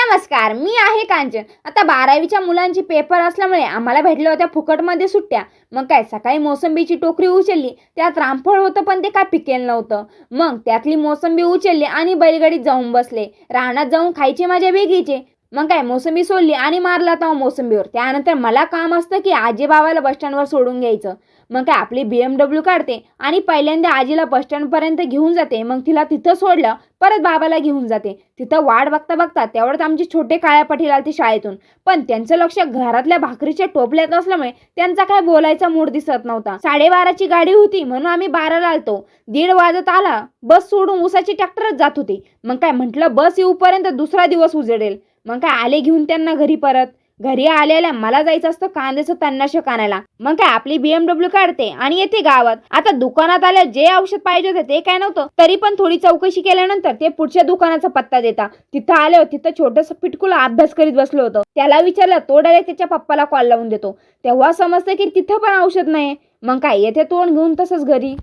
नमस्कार, मी आहे कांचन. आता 12वीच्या मुलांची पेपर असल्यामुळे आम्हाला भेटल्या होत्या फुकटमध्ये सुट्ट्या. मग काय सकाळी मोसंबीची टोकरी उचलली, त्यात रामफळ होतं पण ते काय पिकेल नव्हतं. मग त्यातली मोसंबी उचलली आणि बैलगाडीत जाऊन बसले. रानात जाऊन खायची मजा वेगळीच. मग काय मोसंबी सोडली आणि मारला होता मोसंबीवर. त्यानंतर मला काम असतं की आजी बाबाला बस स्टँडवर सोडून घ्यायचं. मग काय आपली BMW काढते आणि पहिल्यांदा आजीला बस स्टँडपर्यंत घेऊन जाते. मग तिला तिथं सोडलं, परत बाबाला घेऊन जाते. तिथं वाट बघता बघता तेवढ्यात आमचे छोटे काळ्या पाटील आलते शाळेतून. पण त्यांचं लक्ष घरातल्या भाकरीच्या टोपल्यात असल्यामुळे त्यांचा काय बोलायचा मूड दिसत नव्हता. 12:30ची गाडी होती म्हणून आम्ही 12ला आलतो. 1:30 वाजत आला, बस सोडून उसाची ट्रॅक्टरच जात होती. मग काय म्हटलं बस येऊपर्यंत दुसरा दिवस उजडेल. मग काय आले घेऊन त्यांना घरी परत. घरी आलेल्या मला जायचं असतं कांद्याचं तणनाशक आणायला. मग काय आपली BMW काढते आणि येते गावात. आता दुकानात आल्या जे औषध पाहिजे होते ते काय नव्हतं, तरी पण थोडी चौकशी केल्यानंतर ते पुढच्या दुकानाचा पत्ता देता. तिथं आले तिथं छोटंसं पिटकुला अभ्यास करीत बसलो होतं. त्याला विचारलं, तो डायरेक्ट त्याच्या पप्पाला कॉल लावून देतो. तेव्हा समजतं की तिथं पण औषध नाही. मग काय येथे तोंड घेऊन तसंच घरी.